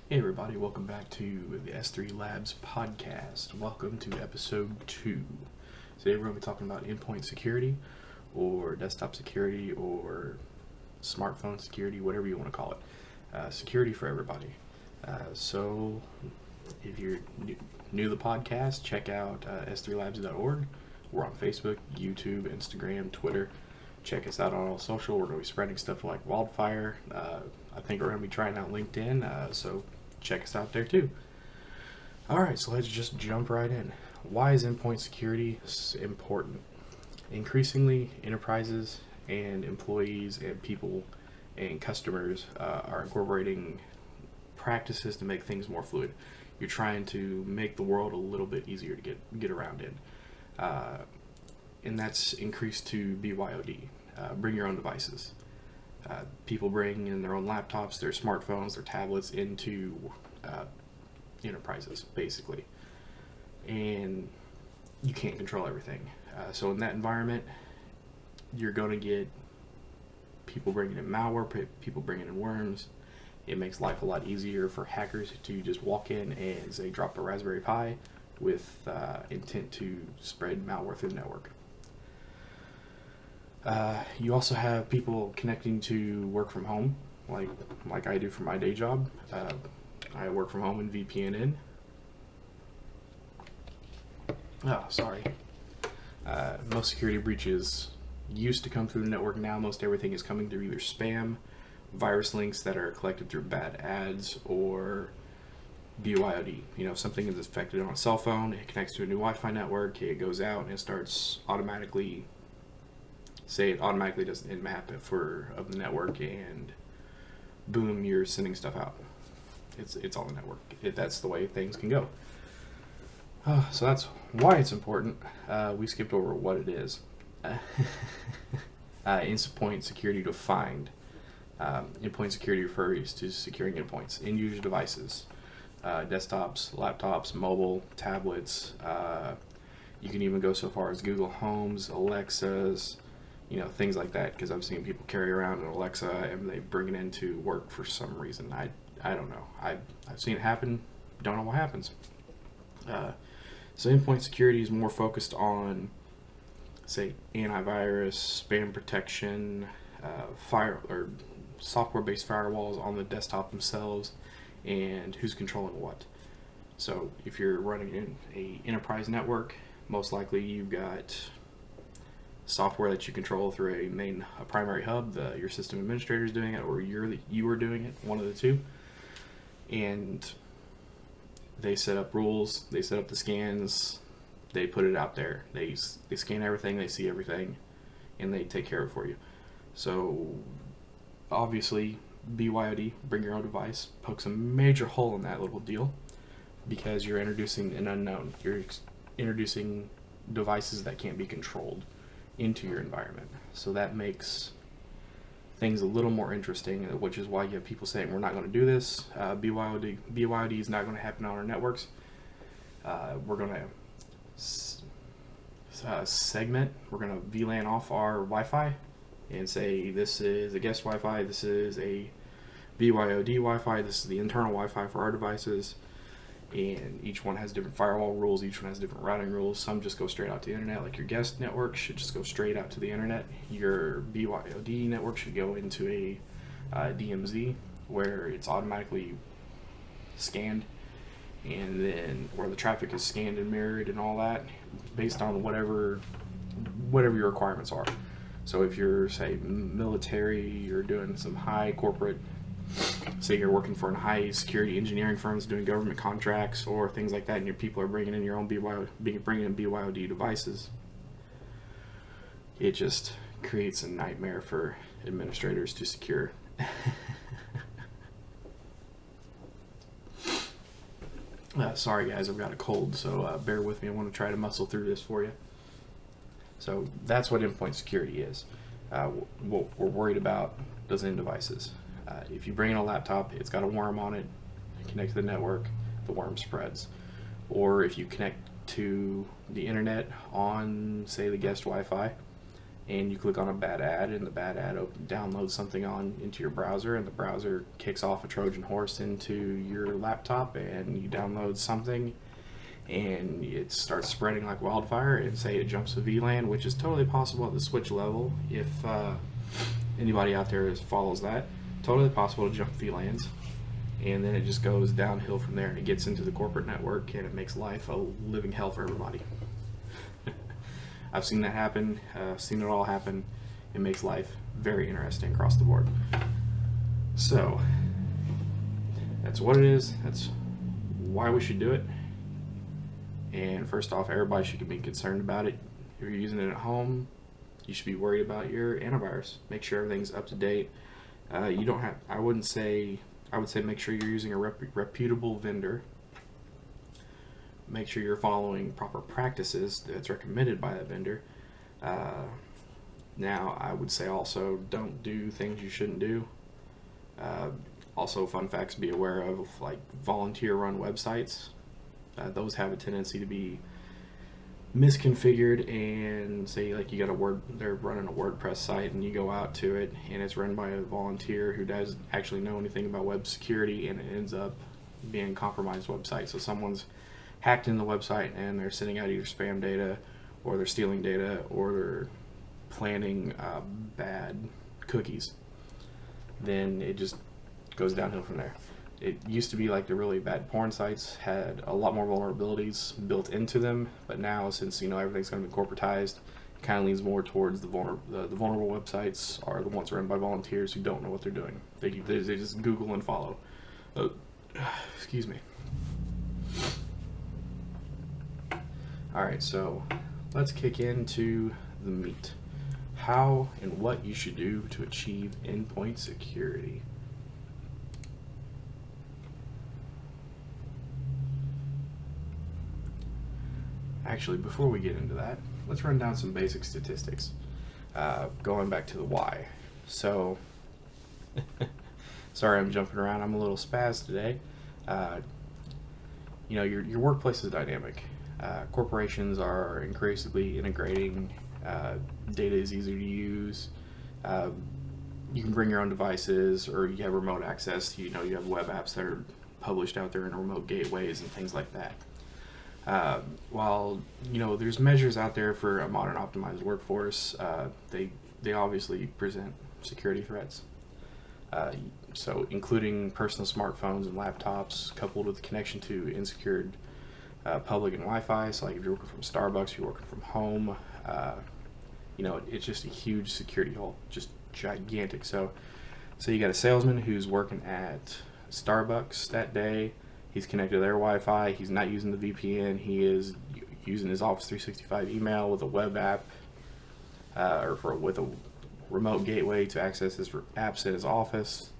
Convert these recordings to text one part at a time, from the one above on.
Hey everybody, welcome back to the S3 Labs podcast. Welcome to episode 2. Today we're going to be talking about endpoint security or desktop security or smartphone security, whatever you want to call it. Security for everybody. So if you're new to the podcast, check out s3labs.org. We're on Facebook, YouTube, Instagram, Twitter. Check us out on all social. We're going to be spreading stuff like wildfire. I think we're going to be trying out LinkedIn, so check us out there too. Alright, so let's just jump right in. Why is endpoint security important? Increasingly, enterprises and employees and people and customers are incorporating practices to make things more fluid. You're trying to make the world a little bit easier to get around in. And that's increased to BYOD, bring your own devices. People bring in their own laptops, their smartphones, their tablets into enterprises, basically. And you can't control everything. So in that environment, you're going to get people bringing in malware, people bringing in worms. It makes life a lot easier for hackers to just walk in and say drop a Raspberry Pi with intent to spread malware through the network. You also have people connecting to work from home, like I do for my day job. I work from home and VPN in. Most security breaches used to come through the network. Now most everything is coming through either spam, virus links that are collected through bad ads, or BYOD. If something is affected on a cell phone, it connects to a new Wi-Fi network, it goes out and it starts automatically, say it automatically does an nmap of the network, and boom, you're sending stuff out. It's on the network. That's the way things can go. So that's why it's important. We skipped over what it is. Endpoint security defined. Endpoint security refers to securing endpoints, end-user devices, desktops, laptops, mobile, tablets. You can even go so far as Google Homes, Alexas, things like that, because I've seen people carry around an Alexa and they bring it into work for some reason. I don't know. I've seen it happen. Don't know what happens. So endpoint security is more focused on, say, antivirus, spam protection, or software-based firewalls on the desktop themselves, and who's controlling what. So if you're running an enterprise network, most likely you've got software that you control through a primary hub. Your system administrator is doing it, or you are doing it, one of the two. And they set up rules, they set up the scans, they put it out there. They scan everything, they see everything, and they take care of it for you. So obviously, BYOD, bring your own device, pokes a major hole in that little deal, because you're introducing an unknown. You're introducing devices that can't be controlled into your environment. So that makes things a little more interesting, which is why you have people saying we're not going to do this. BYOD is not going to happen on our networks. We're going to segment. We're going to VLAN off our Wi-Fi and say this is a guest Wi-Fi, this is a BYOD Wi-Fi, this is the internal Wi-Fi for our devices. And each one has different firewall rules, each one has different routing rules. Some just go straight out to the internet, like your guest network should just go straight out to the internet. Your BYOD network should go into a DMZ, where it's automatically scanned, and then where the traffic is scanned and mirrored and all that, based on whatever your requirements are. So if you're, say, military, you're doing some high corporate, say you're working for a high security engineering firms doing government contracts or things like that, and your people are bringing in your own BYOD devices, it just creates a nightmare for administrators to secure. Sorry guys, I've got a cold, so bear with me. I want to try to muscle through this for you. So that's what endpoint security is. What we're worried about, those end devices. If you bring in a laptop, it's got a worm on it, connect to the network, the worm spreads. Or if you connect to the internet on, say, the guest Wi-Fi, and you click on a bad ad, and the bad ad downloads something into your browser, and the browser kicks off a Trojan horse into your laptop, and you download something, and it starts spreading like wildfire, and say it jumps to VLAN, which is totally possible at the switch level if anybody out there follows that. Totally possible to jump VLANs, and then it just goes downhill from there, and it gets into the corporate network, and it makes life a living hell for everybody. I've seen that happen, seen it all happen. It makes life very interesting across the board. So, that's what it is. That's why we should do it. And first off, everybody should be concerned about it. If you're using it at home, you should be worried about your antivirus. Make sure everything's up to date. You don't have, I would say make sure you're using a reputable vendor. Make sure you're following proper practices that's recommended by that vendor. Now, I would say also don't do things you shouldn't do. Also, fun facts, be aware of like volunteer-run websites. Those have a tendency to be misconfigured, and say like you got they're running a WordPress site, and you go out to it, and it's run by a volunteer who doesn't actually know anything about web security, and it ends up being a compromised website. So someone's hacked in the website, and they're sending out either spam data, or they're stealing data, or they're planting bad cookies. Then it just goes downhill from there. It used to be like the really bad porn sites had a lot more vulnerabilities built into them, but now since everything's going to be corporatized, it kind of leans more towards the vulnerable websites are the ones run by volunteers who don't know what they're doing. They just Google and follow. Excuse me. Alright, so let's kick into the meat. How and what you should do to achieve endpoint security. Actually, before we get into that, let's run down some basic statistics. Going back to the why. So, sorry I'm jumping around. I'm a little spazzed today. Your workplace is dynamic. Corporations are increasingly integrating. Data is easier to use. You can bring your own devices, or you have remote access. You have web apps that are published out there in remote gateways and things like that. While there's measures out there for a modern optimized workforce, they obviously present security threats. So including personal smartphones and laptops, coupled with connection to insecure public and Wi-Fi. So like if you're working from Starbucks, you're working from home, it's just a huge security hole, just gigantic. So you got a salesman who's working at Starbucks that day. He's connected to their Wi-Fi. He's not using the VPN. He is using his Office 365 email with a web app, with a remote gateway to access his apps in his office.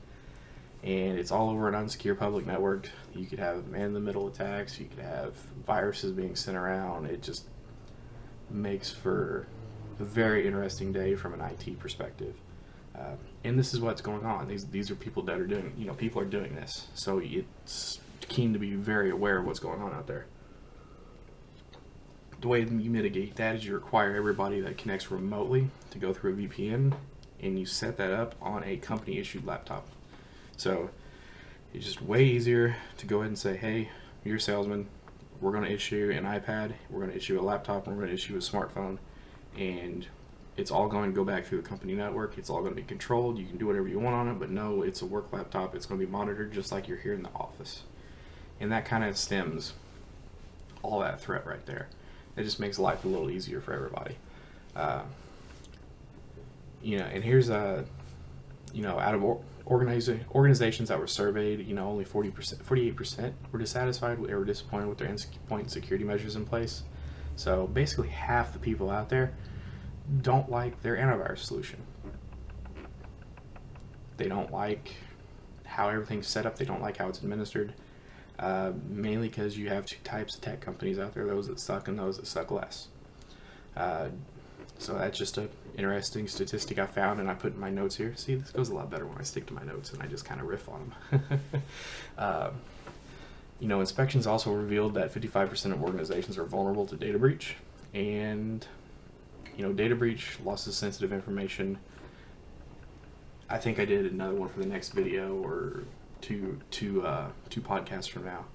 And it's all over an unsecure public network. You could have man-in-the-middle attacks. You could have viruses being sent around. It just makes for a very interesting day from an IT perspective. And this is what's going on. These are people that are doing. People are doing this. So it's keen to be very aware of what's going on out there. The way you mitigate that is you require everybody that connects remotely to go through a VPN, and you set that up on a company issued laptop. So it's just way easier to go ahead and say, hey, you're a salesman, we're going to issue an iPad, we're going to issue a laptop, and we're going to issue a smartphone, and it's all going to go back through the company network. It's all going to be controlled. You can do whatever you want on it, but no, it's a work laptop. It's going to be monitored just like you're here in the office. And that kind of stems all that threat right there. It just makes life a little easier for everybody. And here's out of organizations that were surveyed, only 48% were dissatisfied or disappointed with their endpoint security measures in place. So basically half the people out there don't like their antivirus solution. They don't like how everything's set up. They don't like how it's administered. Mainly because you have two types of tech companies out there, those that suck and those that suck less. So that's just an interesting statistic I found, and I put in my notes here. See, this goes a lot better when I stick to my notes and I just kind of riff on them. Inspections also revealed that 55% of organizations are vulnerable to data breach, and data breach, loss of sensitive information. I think I did another one for the next video or two podcasts from now.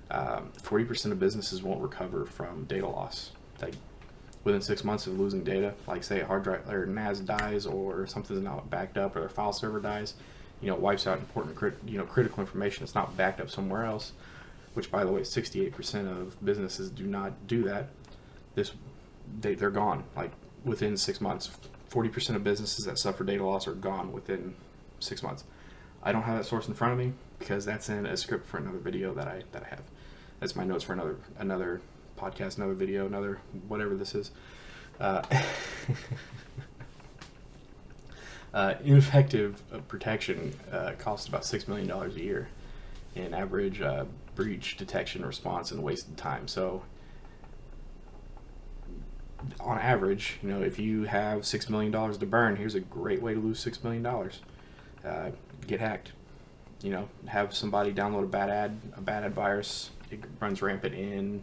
40% of businesses won't recover from data loss. Like within 6 months of losing data, like say a hard drive or NAS dies or something's not backed up or their file server dies, it wipes out important critical information. It's not backed up somewhere else, which by the way, 68% of businesses do not do that. They're gone like within 6 months. 40% of businesses that suffer data loss are gone within 6 months. I don't have that source in front of me because that's in a script for another video that I have. That's my notes for another podcast, another video, another whatever this is. Ineffective protection costs about $6 million a year in average breach detection, response, and wasted time. So on average, if you have $6 million to burn, here's a great way to lose $6 million. Get hacked. Have somebody download a bad ad virus. It runs rampant in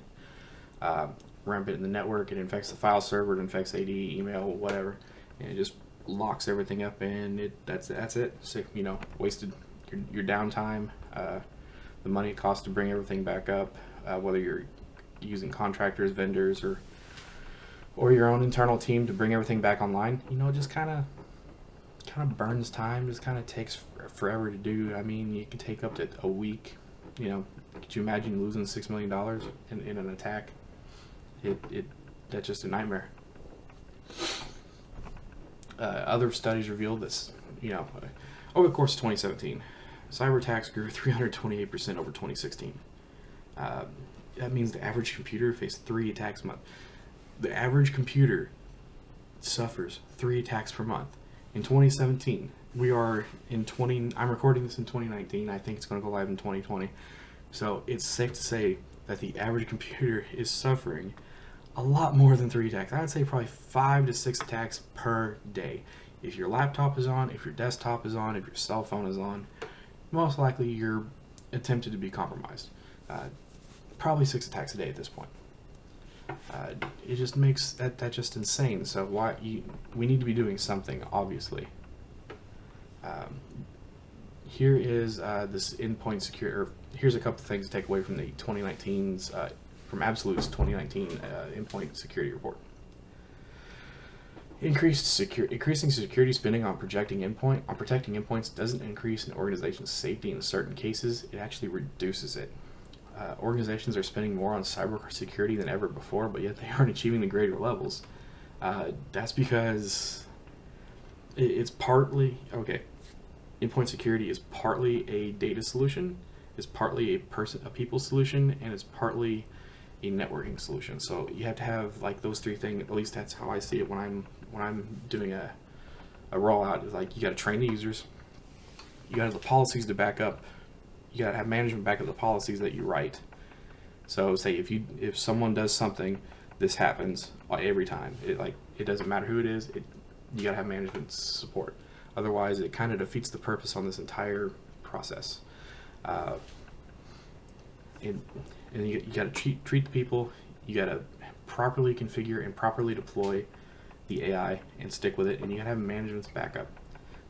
the network. It infects the file server. It infects AD, email, whatever, and it just locks everything up. And that's it. So wasted your downtime, the money it costs to bring everything back up, whether you're using contractors, vendors, or your own internal team to bring everything back online. It just kind of burns time. Just kind of takes forever to do. I mean, it can take up to a week. Could you imagine losing $6 million in an attack? That's just a nightmare. Other studies revealed this, over the course of 2017, cyber attacks grew 328% over 2016. That means the average computer faced 3 attacks a month. The average computer suffers 3 attacks per month. In 2017, I'm recording this in 2019. I think it's going to go live in 2020. So it's safe to say that the average computer is suffering a lot more than 3 attacks. I would say probably 5 to 6 attacks per day. If your laptop is on, if your desktop is on, if your cell phone is on, most likely you're attempted to be compromised. Probably 6 attacks a day at this point. It just makes that just insane. So we need to be doing something, obviously. Here is this Endpoint Secure. Or here's a couple of things to take away from the 2019's from Absolute's 2019 Endpoint Security report. Increasing security spending on protecting endpoints doesn't increase an organization's safety in certain cases. It actually reduces it. Organizations are spending more on cyber security than ever before, but yet they aren't achieving the greater levels. That's because it's partly Endpoint security is partly a data solution, it's partly a people solution, and it's partly a networking solution. So you have to have like those 3 things. At least that's how I see it when I'm doing a rollout. Is like you got to train the users, you got to have the policies to back up. You gotta have management back up the policies that you write. So say if someone does something, this happens every time. It doesn't matter who it is. You gotta have management support. Otherwise, it kind of defeats the purpose on this entire process. And you gotta treat the people. You gotta properly configure and properly deploy the AI and stick with it. And you gotta have management's backup.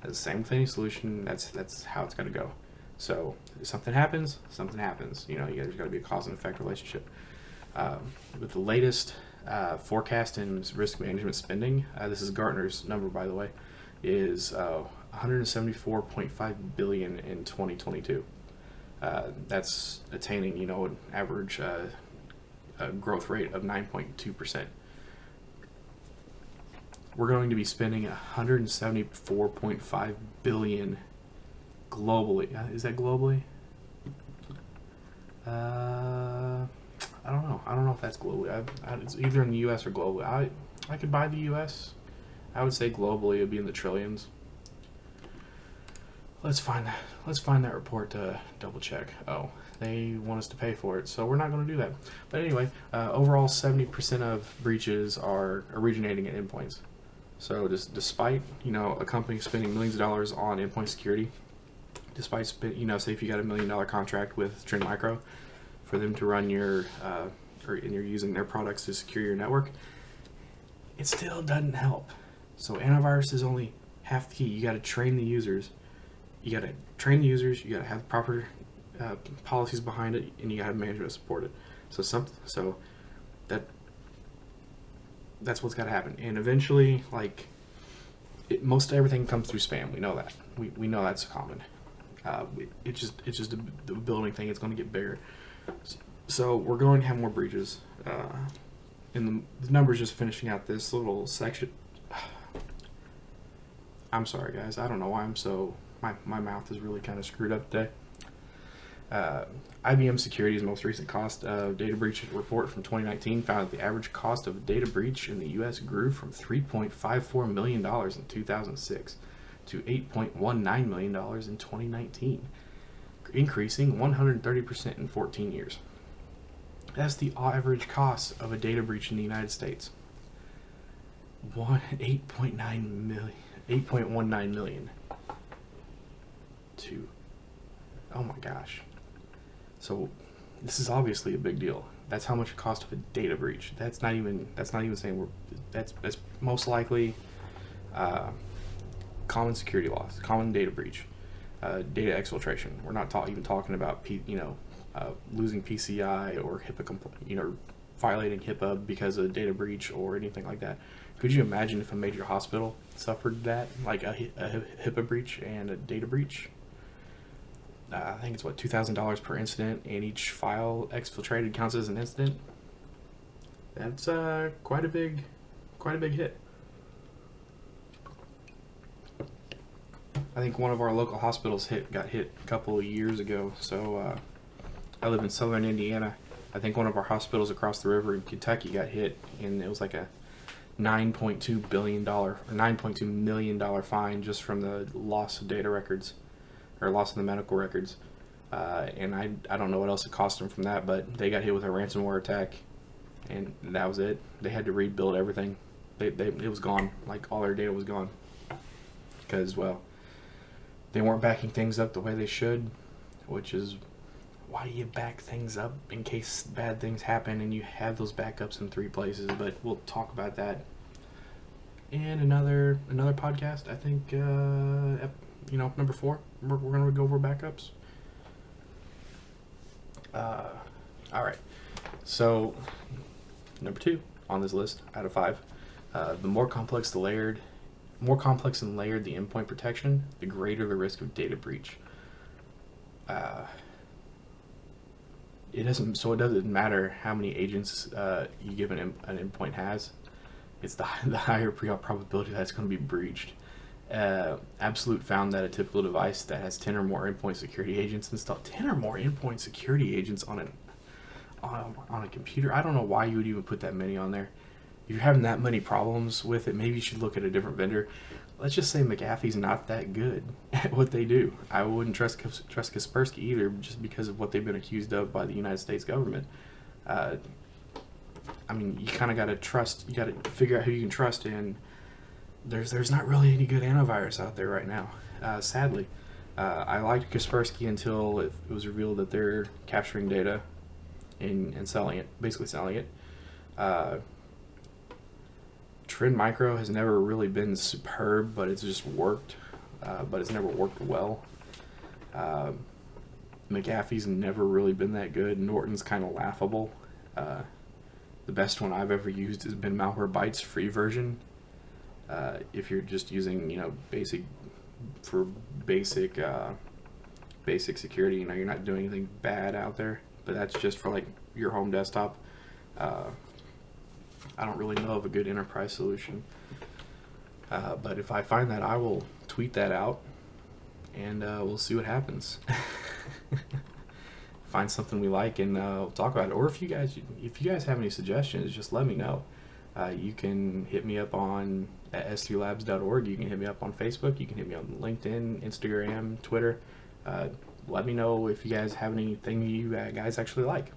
That's the same with any solution. That's how it's gotta go. So if something happens, there's got to be a cause and effect relationship. With the latest forecast in risk management spending, this is Gartner's number, by the way, is $174.5 billion in 2022. That's attaining, an average growth rate of 9.2%. We're going to be spending $174.5 billion globally. Is that globally? I don't know. I don't know if that's globally. It's either in the U.S. or globally. I could buy the U.S. I would say globally it would be in the trillions. Let's find that report to double check. Oh, they want us to pay for it, so we're not going to do that. But anyway, overall 70% of breaches are originating at endpoints. So despite a company spending millions of dollars on endpoint security, despite say if you got $1 million contract with Trend Micro for them to run your or you're using their products to secure your network, it still doesn't help. So antivirus is only half the key. You got to train the users. You got to train the users. You got to have proper policies behind it, and you got to have management support it. So that's what's got to happen. And eventually, like, most everything comes through spam. We know that. We know that's common. It's just a building thing. It's going to get bigger. So we're going to have more breaches. And the numbers just finishing out this little section. I'm sorry, guys. I don't know why I'm so... My mouth is really kind of screwed up today. IBM Security's most recent cost of data breach report from 2019 found that the average cost of a data breach in the U.S. grew from $3.54 million in 2006 to $8.19 million in 2019, increasing 130% in 14 years. That's the average cost of a data breach in the United States. 8.19 million to, oh my gosh. So this is obviously a big deal. That's how much it costs of a data breach. That's not even saying that's most likely common security loss, common data breach, data exfiltration. We're not even talking about losing PCI or HIPAA violating HIPAA because of a data breach or anything like that. Could you imagine if a major hospital suffered that, like a HIPAA breach and a data breach? I think it's $2,000 per incident, and each file exfiltrated counts as an incident. That's quite a big hit. I think one of our local hospitals got hit a couple of years ago. So I live in southern Indiana. I think one of our hospitals across the river in Kentucky got hit, and it was like a $9.2 billion or $9.2 million fine just from the loss of data records, or loss of the medical records. And I don't know what else it cost them from that, but they got hit with a ransomware attack, and that was it. They had to rebuild everything. It was gone. Like, all their data was gone because, well, they weren't backing things up the way they should, which is why you back things up in case bad things happen, and you have those backups in 3 places. But we'll talk about that in another podcast. I think number 4. We're gonna go over backups. All right. So number 2 on this list out of 5, the more complex and layered the endpoint protection, the greater the risk of data breach. It doesn't matter how many agents you give an endpoint has. It's the higher probability that it's going to be breached. Absolute found that a typical device that has 10 or more endpoint security agents installed, 10 or more endpoint security agents on a computer. I don't know why you would even put that many on there. If you're having that many problems with it, maybe you should look at a different vendor. Let's just say McAfee's not that good at what they do. I wouldn't trust Kaspersky either, just because of what they've been accused of by the United States government. I mean, you kind of got to trust. You got to figure out who you can trust, and there's not really any good antivirus out there right now. Sadly, I liked Kaspersky until it was revealed that they're capturing data and selling it, basically selling it. Trend Micro has never really been superb, but it's just worked. But it's never worked well. McAfee's never really been that good. Norton's kind of laughable. The best one I've ever used has been Malwarebytes free version. If you're just using, basic security, you're not doing anything bad out there. But that's just for like your home desktop. I don't really know of a good enterprise solution. But if I find that, I will tweet that out, and we'll see what happens. Find something we like, and we'll talk about it. Or if you guys have any suggestions, just let me know. You can hit me up at s3labs.org. You can hit me up on Facebook. You can hit me on LinkedIn, Instagram, Twitter. Let me know if you guys have anything you guys actually like.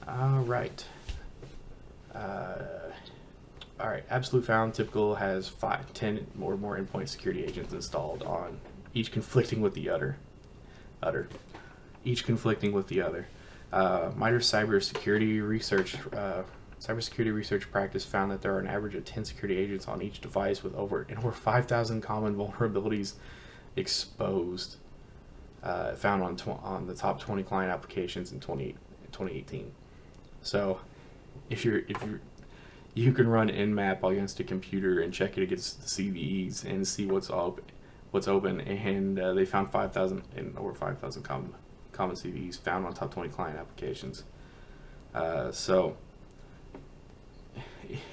All right. Absolute found typical has 10 or more endpoint security agents installed on each conflicting with the other. Each conflicting with the other. MITRE Cybersecurity Research Cybersecurity research practice found that there are an average of 10 security agents on each device with over 5,000 common vulnerabilities exposed, found on the top 20 client applications in 2018. So if you can run Nmap against a computer and check it against the CVEs and see what's open, and they found 5,000 and over 5,000 common CVEs found on top 20 client applications. So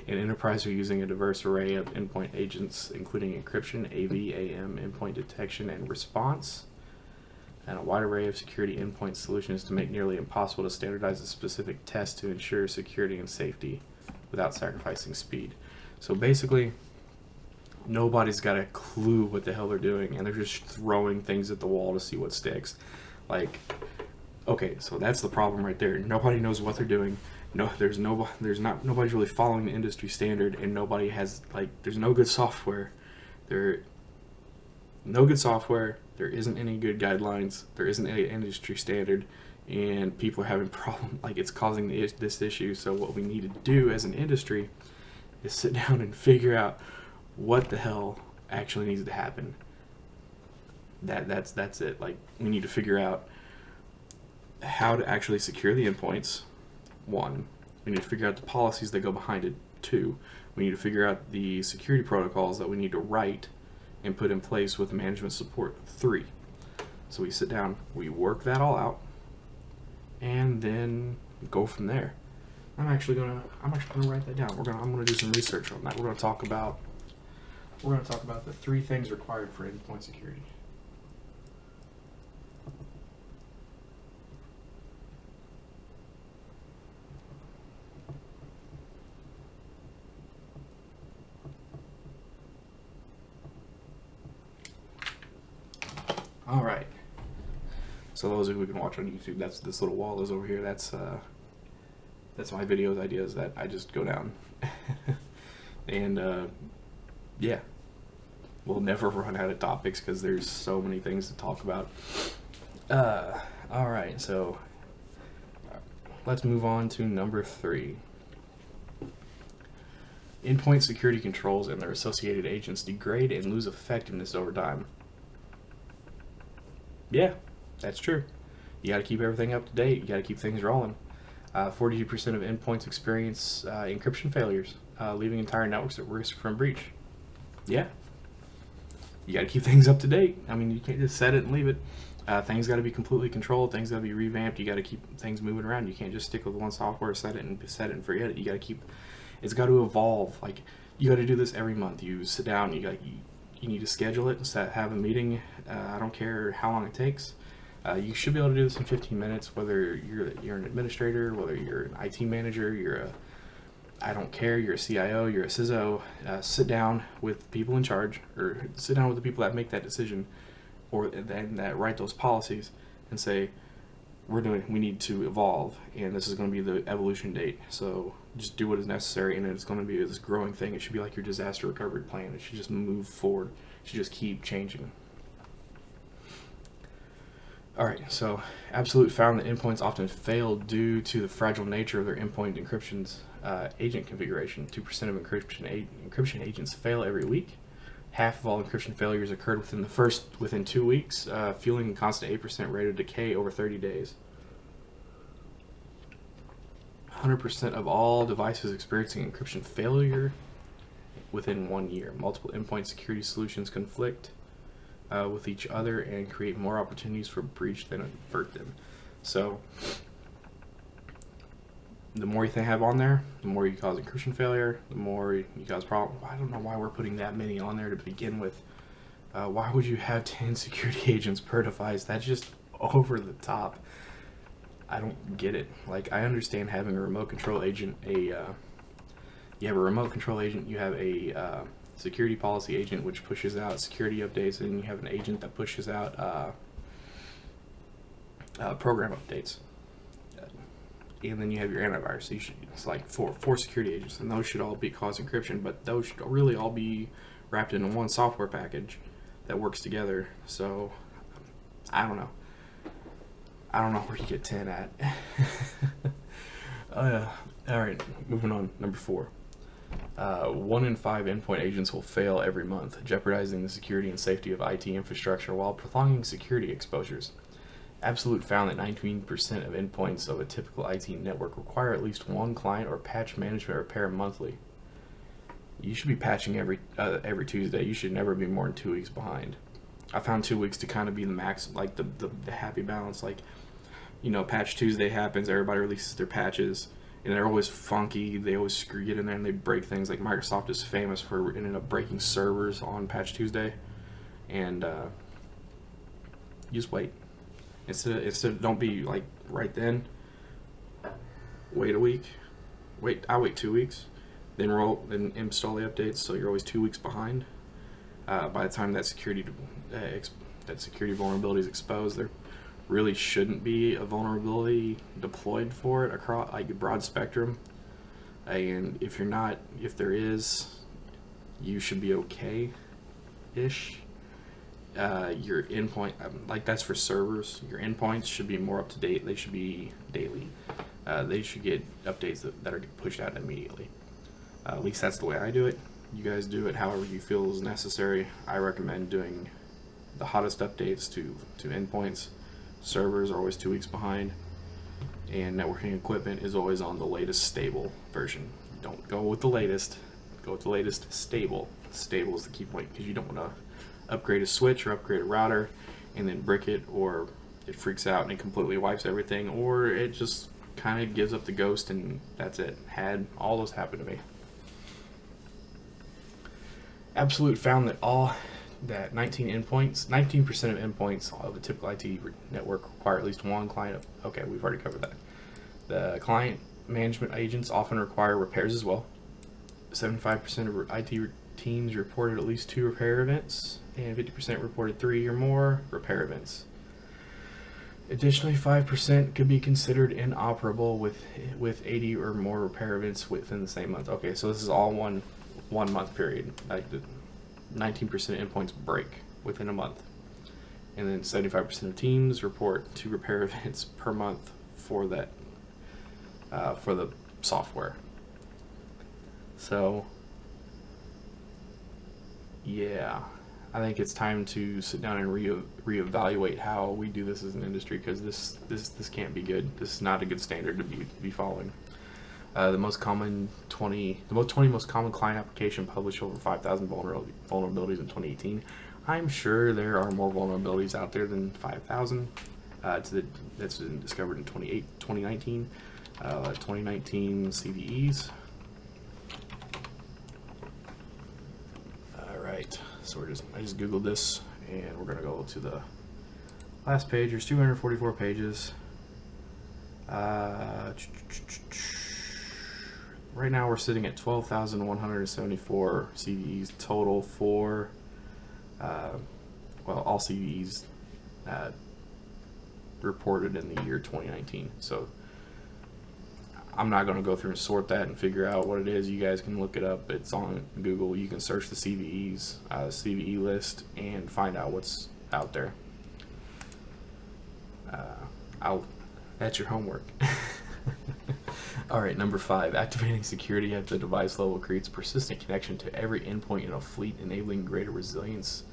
in enterprise, are using a diverse array of endpoint agents, including encryption, AV, AM, endpoint detection, and response, and a wide array of security endpoint solutions to make nearly impossible to standardize a specific test to ensure security and safety without sacrificing speed. So basically, nobody's got a clue what the hell they're doing, and they're just throwing things at the wall to see what sticks. Like, okay, so that's the problem right there. Nobody knows what they're doing. Nobody's really following the industry standard, and nobody has, there's no good software. There isn't any good guidelines. There isn't any industry standard, and people are having problems. It's causing this issue. So what we need to do as an industry is sit down and figure out what the hell actually needs to happen. That's it. We need to figure out how to actually secure the endpoints. 1, we need to figure out the policies that go behind it. 2, we need to figure out the security protocols that we need to write and put in place with management support. 3, so we sit down, we work that all out, and then go from there. I'm actually gonna write that down. I'm gonna do some research on that. We're gonna talk about the 3 things required for endpoint security. All right. So those of you who can watch on YouTube, that's this little wall is over here. That's my videos ideas that I just go down, and yeah, we'll never run out of topics because there's so many things to talk about. All right, so let's move on to number 3. Endpoint security controls and their associated agents degrade and lose effectiveness over time. Yeah, that's true. You got to keep everything up to date. You got to keep things rolling. 42% of endpoints experience encryption failures, leaving entire networks at risk from breach. Yeah. You got to keep things up to date. I mean, you can't just set it and leave it. Things got to be completely controlled. Things got to be revamped. You got to keep things moving around. You can't just stick with one software, set it and forget it. You got to keep. It's got to evolve. You got to do this every month. You sit down. You need to schedule it and have a meeting. I don't care how long it takes. You should be able to do this in 15 minutes, whether you're an administrator, whether you're an IT manager, I don't care, you're a CIO, you're a CISO. Sit down with people in charge, or sit down with the people that make that decision, or that write those policies, and say, we need to evolve, and this is going to be the evolution date. So just do what is necessary, and it's going to be this growing thing. It should be like your disaster recovery plan. It should just move forward. It should just keep changing. Alright, so Absolute found that endpoints often fail due to the fragile nature of their endpoint encryption's agent configuration. 2% of encryption agents fail every week. Half of all encryption failures occurred within 2 weeks, fueling a constant 8% rate of decay over 30 days. 100% of all devices experiencing encryption failure within 1 year. Multiple endpoint security solutions conflict with each other and create more opportunities for breach than avert them. So the more you have on there, the more you cause encryption failure, the more you cause problems. I don't know why we're putting that many on there to begin with. Why would you have 10 security agents per device? That's just over the top. I don't get it. I understand having a remote control agent. You have a remote control agent. You have a security policy agent, which pushes out security updates, and you have an agent that pushes out program updates. And then you have your antivirus. So it's like four security agents, and those should all be cause encryption, but those should really all be wrapped into one software package that works together. So I don't know. I don't know where you get 10 at. All right, moving on. Number 4. 1 in 5 endpoint agents will fail every month, jeopardizing the security and safety of IT infrastructure while prolonging security exposures. Absolute found that 19% of endpoints of a typical IT network require at least one client or patch management repair monthly. You should be patching every Tuesday. You should never be more than 2 weeks behind. I found 2 weeks to kind of be the max, like the happy balance. Like, Patch Tuesday happens, everybody releases their patches, and they're always funky. They always get in there and they break things. Like Microsoft is famous for ending up breaking servers on Patch Tuesday, and you just wait. Instead, don't be like right then. Wait a week. I wait 2 weeks, then install the updates, so you're always 2 weeks behind. By the time that security vulnerability is exposed, there really shouldn't be a vulnerability deployed for it across like a broad spectrum. And if there is, you should be okay-ish. Your endpoint, like that's for servers. Your endpoints should be more up to date. They should be daily. They should get updates that are pushed out immediately. At least that's the way I do it. You guys do it however you feel is necessary. I recommend doing the hottest updates to endpoints. Servers are always 2 weeks behind, and networking equipment is always on the latest stable version. Don't go with the latest. Go with the latest stable. Stable is the key point, because you don't want to upgrade a switch or upgrade a router and then brick it, or it freaks out and it completely wipes everything, or it just kind of gives up the ghost and that's it. Had all those happen to me. Absolute found that 19% of endpoints of a typical IT network require at least one client. Okay, we've already covered that. The client management agents often require repairs as well. 75% of IT teams reported at least 2 repair events, and 50% reported 3 or more repair events. Additionally, 5% could be considered inoperable with 80 or more repair events within the same month. Okay, so this is all one month period. Like the 19% of endpoints break within a month, and then 75% of teams report 2 repair events per month for that for the software. So yeah, I think it's time to sit down and reevaluate how we do this as an industry, because this can't be good. This is not a good standard to be following. The 20 most common client application published over 5,000 vulnerabilities in 2018. I'm sure there are more vulnerabilities out there than 5,000. That's been discovered in 2019. 2019 CVEs. All right, so I just googled this, and we're gonna go to the last page. There's 244 pages. Right now we're sitting at 12,174 CVEs total for, all CVEs reported in the year 2019. So I'm not going to go through and sort that and figure out what it is. You guys can look it up. It's on Google. You can search the CVEs, CVE list, and find out what's out there. That's your homework. All right, number 5, activating security at the device level creates persistent connection to every endpoint in a fleet, enabling greater resilience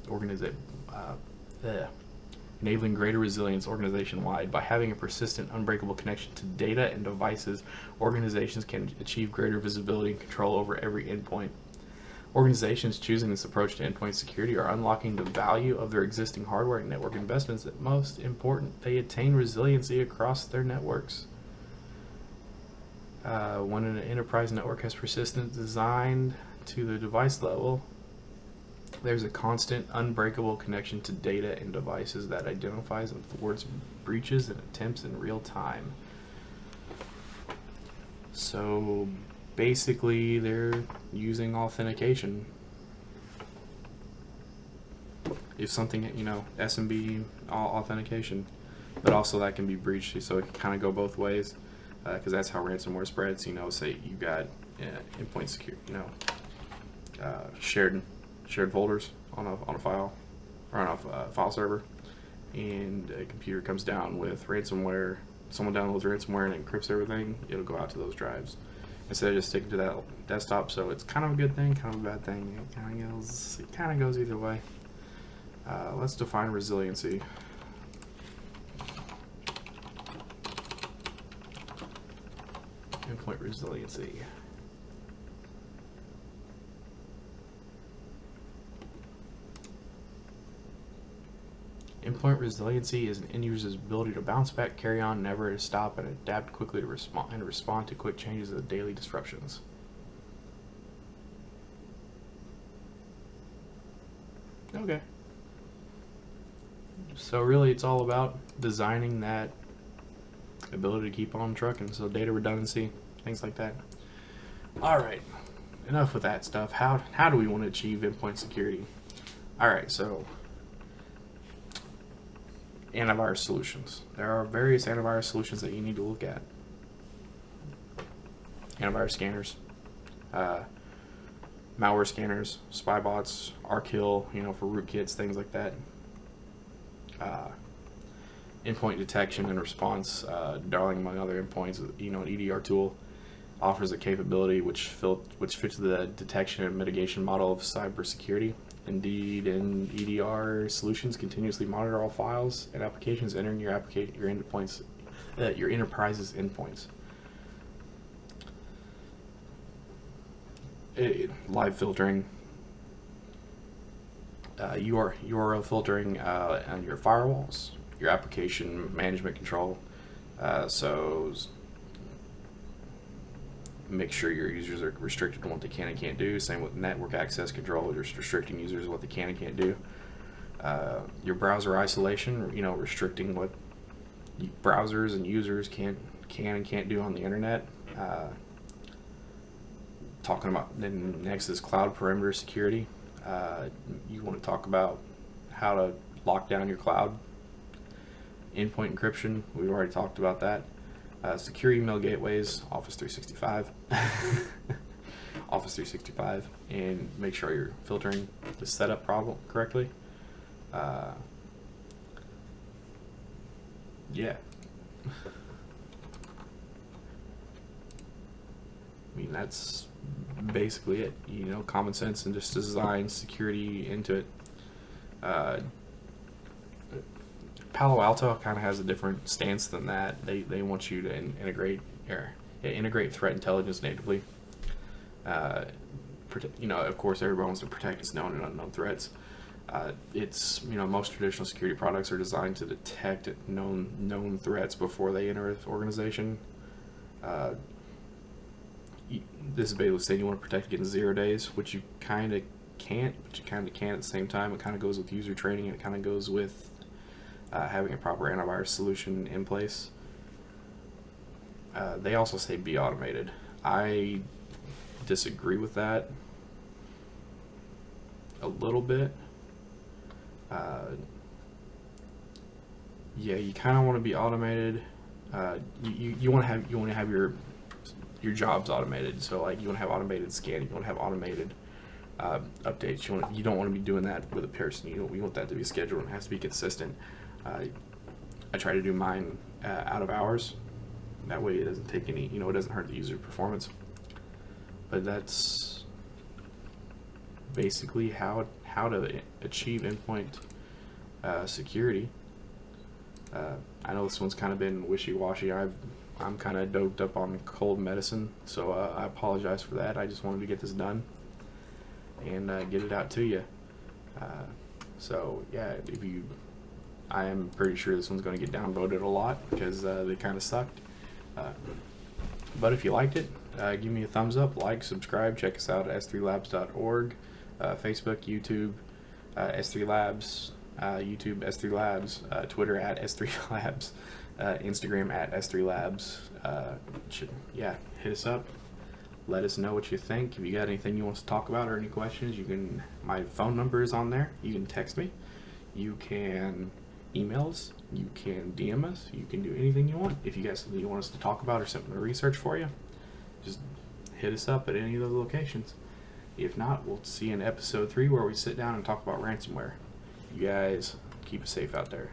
organization-wide. By having a persistent, unbreakable connection to data and devices, organizations can achieve greater visibility and control over every endpoint. Organizations choosing this approach to endpoint security are unlocking the value of their existing hardware and network investments. That most important, they attain resiliency across their networks. When an enterprise network has persistent designed to the device level, there's a constant, unbreakable connection to data and devices that identifies and thwarts breaches and attempts in real time. So basically, they're using authentication. If something, SMB authentication, but also that can be breached, so it can kind of go both ways, because that's how ransomware spreads. Say you got Endpoint Secure, shared folders on a file or on a file server, and a computer comes down with ransomware someone downloads ransomware and encrypts everything, it'll go out to those drives instead of just sticking to that desktop. So it's kind of a good thing, kind of a bad thing. It kind of goes either way. Let's define resiliency. Endpoint resiliency. Endpoint resiliency is an end user's ability to bounce back, carry on, never to stop, and adapt quickly to respond to quick changes and daily disruptions. Okay. So really, it's all about designing that ability to keep on trucking. So data redundancy, things like that. All right. Enough with that stuff. How do we want to achieve endpoint security? All right. So antivirus solutions. There are various antivirus solutions that you need to look at. Antivirus scanners, malware scanners, spy bots, RKill, for rootkits, things like that. Endpoint detection and response. Darling, among other endpoints, an EDR tool offers a capability which fits the detection and mitigation model of cybersecurity. Indeed, and EDR Solutions continuously monitor all files and applications entering your endpoints, your enterprise's endpoints. Live filtering, URL filtering on your firewalls, your application management control. So make sure your users are restricted to what they can and can't do. Same with network access control, just restricting users what they can and can't do. Your browser isolation, restricting what browsers and users can and can't do on the internet. Talking about, then next is cloud perimeter security. You want to talk about how to lock down your cloud. Endpoint encryption, we've already talked about that. Secure email gateways, Office 365. Office 365, and make sure you're filtering the setup correctly. Yeah. I mean, that's basically it. Common sense and just design security into it. Palo Alto kind of has a different stance than that. They want you to integrate threat intelligence natively. Of course, everyone wants to protect its known and unknown threats. Most traditional security products are designed to detect known threats before they enter an organization. This is basically saying you want to protect it in 0 days, which you kind of can't, but you kind of can at the same time. It kind of goes with user training, and it kind of goes with having a proper antivirus solution in place. They also say be automated. I disagree with that a little bit. You kind of want to be automated. You want to have your jobs automated. So you want to have automated scanning. You want to have automated updates. You don't want to be doing that with a person. You want that to be scheduled and it has to be consistent. I try to do mine out of hours. That way it doesn't take any, it doesn't hurt the user performance. But that's basically how to achieve endpoint security. I know this one's kind of been wishy-washy. I'm kind of doped up on cold medicine, so I apologize for that. I just wanted to get this done and get it out to you. So yeah, I am pretty sure this one's going to get downvoted a lot because they kind of sucked. But if you liked it, give me a thumbs up, like, subscribe, check us out at s3labs.org, Facebook, YouTube, S3Labs, YouTube S3Labs, Twitter at S3Labs, Instagram at S3Labs. Hit us up. Let us know what you think. If you got anything you want us to talk about or any questions, my phone number is on there. You can text me. You can email us. You can DM us. You can do anything you want. If you got something you want us to talk about or something to research for you, just hit us up at any of those locations. If not, we'll see you in episode 3 where we sit down and talk about ransomware. You guys keep it safe out there.